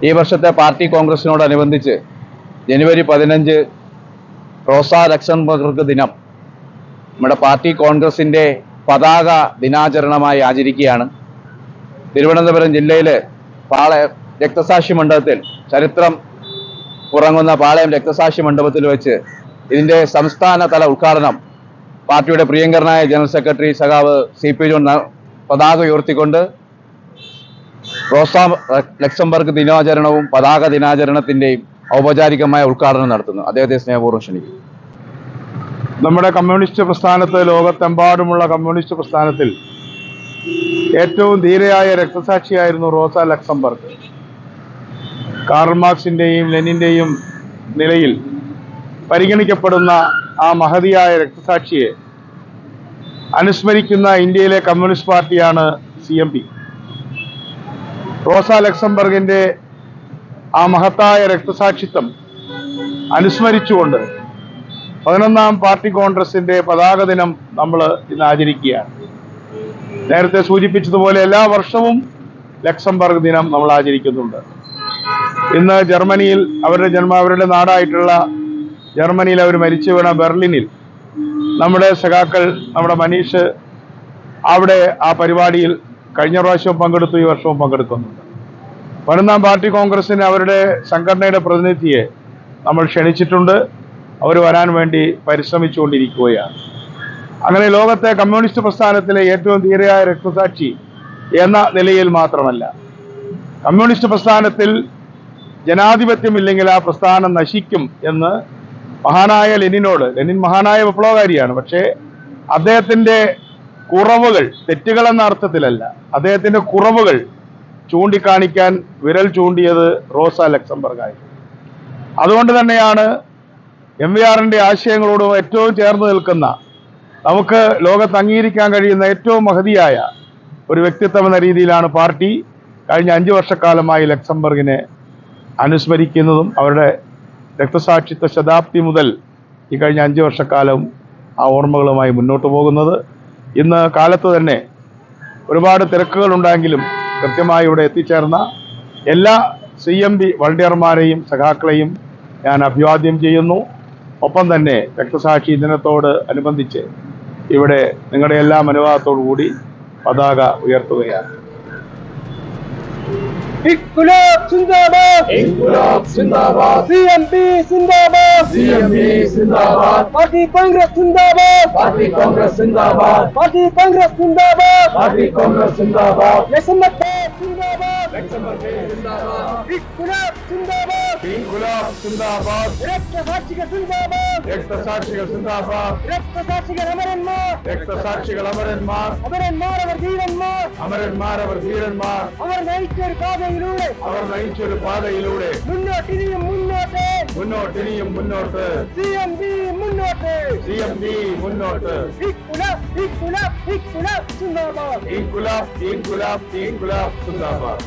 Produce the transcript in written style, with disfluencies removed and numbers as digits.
ഈ വർഷത്തെ പാർട്ടി കോൺഗ്രസിനോടനുബന്ധിച്ച് ജനുവരി 15 റോസാ ലക്സംബർഗ് ദിനം നമ്മുടെ പാർട്ടി കോൺഗ്രസിൻ്റെ പതാക ദിനാചരണമായി ആചരിക്കുകയാണ്. തിരുവനന്തപുരം ജില്ലയിലെ പാളയം രക്തസാക്ഷി മണ്ഡപത്തിൽ, ചരിത്രം ഉറങ്ങുന്ന പാളയം രക്തസാക്ഷി മണ്ഡപത്തിൽ വെച്ച് ഇതിൻ്റെ സംസ്ഥാനതല ഉദ്ഘാടനം പാർട്ടിയുടെ പ്രിയങ്കരനായ ജനറൽ സെക്രട്ടറി സഖാവ് CP ജോൺ പതാക ഉയർത്തിക്കൊണ്ട് റോസാ ലക്സംബർഗ് ദിനാചരണവും പതാക ദിനാചരണത്തിൻ്റെയും ഔപചാരികമായ ഉദ്ഘാടനം നടത്തുന്നു. അദ്ദേഹത്തെ സ്നേഹപൂർവ്വം ക്ഷണിക്കും. നമ്മുടെ കമ്മ്യൂണിസ്റ്റ് പ്രസ്ഥാനത്ത്, ലോകത്തെമ്പാടുമുള്ള കമ്മ്യൂണിസ്റ്റ് പ്രസ്ഥാനത്തിൽ ഏറ്റവും ധീരയായ രക്തസാക്ഷിയായിരുന്നു റോസാ ലക്സംബർഗ്. കാർൽ മാർക്സിൻ്റെയും ലെനിൻ്റെയും നിലയിൽ പരിഗണിക്കപ്പെടുന്ന ആ മഹതിയായ രക്തസാക്ഷിയെ അനുസ്മരിക്കുന്ന ഇന്ത്യയിലെ കമ്മ്യൂണിസ്റ്റ് പാർട്ടിയാണ് CMP. റോസാ ലക്സംബർഗിൻ്റെ ആ മഹത്തായ രക്തസാക്ഷിത്വം അനുസ്മരിച്ചുകൊണ്ട് 11ാം പാർട്ടി കോൺഗ്രസിൻ്റെ പതാക ദിനം നമ്മൾ ഇന്ന് ആചരിക്കുകയാണ്. നേരത്തെ സൂചിപ്പിച്ചതുപോലെ എല്ലാ വർഷവും ലക്സംബർഗ് ദിനം നമ്മൾ ആചരിക്കുന്നുണ്ട്. ഇന്ന് ജർമ്മനിയിൽ അവരുടെ നാടായിട്ടുള്ള ജർമ്മനിയിൽ അവർ മരിച്ചു വീണ ബെർലിനിൽ നമ്മുടെ സഖാക്കൾ, നമ്മുടെ മനീഷ് അവിടെ ആ പരിപാടിയിൽ കഴിഞ്ഞ പ്രാവശ്യവും പങ്കെടുത്തു, ഈ വർഷവും പങ്കെടുക്കുന്നുണ്ട്. 11ാം പാർട്ടി കോൺഗ്രസിന് അവരുടെ സംഘടനയുടെ പ്രതിനിധിയെ നമ്മൾ ക്ഷണിച്ചിട്ടുണ്ട്. അവർ വരാൻ വേണ്ടി പരിശ്രമിച്ചുകൊണ്ടിരിക്കുകയാണ്. അങ്ങനെ ലോകത്തെ കമ്മ്യൂണിസ്റ്റ് പ്രസ്ഥാനത്തിലെ ഏറ്റവും ധീരയായ രക്തസാക്ഷി എന്ന നിലയിൽ മാത്രമല്ല, കമ്മ്യൂണിസ്റ്റ് പ്രസ്ഥാനത്തിൽ ജനാധിപത്യമില്ലെങ്കിൽ ആ പ്രസ്ഥാനം നശിക്കും എന്ന് മഹാനായ ലെനിൻ മഹാനായ വിപ്ലവകാരിയാണ്. പക്ഷേ അദ്ദേഹത്തിൻ്റെ കുറവുകൾ, തെറ്റുകളെന്ന അർത്ഥത്തിലല്ല, അദ്ദേഹത്തിൻ്റെ കുറവുകൾ ചൂണ്ടിക്കാണിക്കാൻ വിരൽ ചൂണ്ടിയത് റോസാ ലക്സംബർഗ് ആയിരുന്നു. അതുകൊണ്ട് തന്നെയാണ് MVRൻ്റെ ആശയങ്ങളോട് ഏറ്റവും ചേർന്ന് നിൽക്കുന്ന, നമുക്ക് ലോകത്ത് അംഗീകരിക്കാൻ കഴിയുന്ന ഏറ്റവും മഹതിയായ ഒരു വ്യക്തിത്വം എന്ന രീതിയിലാണ് പാർട്ടി കഴിഞ്ഞ 5 വർഷക്കാലമായി ലക്സംബർഗിനെ അനുസ്മരിക്കുന്നതും അവരുടെ രക്തസാക്ഷിത്വ ശതാബ്ദി മുതൽ ഈ കഴിഞ്ഞ 5 വർഷക്കാലം ആ ഓർമ്മകളുമായി മുന്നോട്ട് പോകുന്നത്. ഇന്ന് കാലത്ത് തന്നെ ഒരുപാട് തിരക്കുകളുണ്ടെങ്കിലും കൃത്യമായി ഇവിടെ എത്തിച്ചേർന്ന എല്ലാ CMP വളണ്ടിയർമാരെയും സഖാക്കളെയും ഞാൻ അഭിവാദ്യം ചെയ്യുന്നു. ഒപ്പം തന്നെ രക്തസാക്ഷി ദിനത്തോട് അനുബന്ധിച്ച് ഇവിടെ നിങ്ങളുടെ എല്ലാം അനുവാദത്തോടു കൂടി പതാക ഉയർത്തുകയാണ്. ഇൻക്ലാബ് സിന്ദാബാദ്, ഇൻക്ലാബ് സിന്ദാബാദ്, CMP സിന്ദാബാദ്, CMP സിന്ദാബാദ്, പാർട്ടി കോൺഗ്രസ് സിന്ദാബാദ്, പാർട്ടി കോൺഗ്രസ് സിന്ദാബാദ്, പാർട്ടി കോൺഗ്രസ് സിന്ദാബാദ്, പാർട്ടി കോൺഗ്രസ് സിന്ദാബാദ്, ലക്സംബർഗ് സിന്ദാബാദ്, ലക്സംബർഗ് സിന്ദാബാദ്, ഇൻക്ലാബ് സിന്ദാബാദ്, ഇൻക്ലാബ് സിന്ദാബാദ്, രക്തസാക്ഷികൾ സിന്ദാബാദ്, രക്തസാക്ഷികൾ സിന്ദാബാദ്, രക്തസാക്ഷികൾ അമരന്മാർ, രക്തസാക്ഷികൾ അമരന്മാർ, അമരന്മാർ അവർ ധീരന്മാർ, അമരന്മാർ അവർ ധീരന്മാർ, അവർ നയിച്ചൊരു പാതയിലൂടെ മുന്നോട്ടിനിയും മുന്നോട്ട് CMP മുന്നോട്ട്, CMP മുന്നോട്ട്, ഇൻക്ലാബ് സിന്ദാബാദ്, ഇൻകുലാബ് സിന്ദാബാദ്.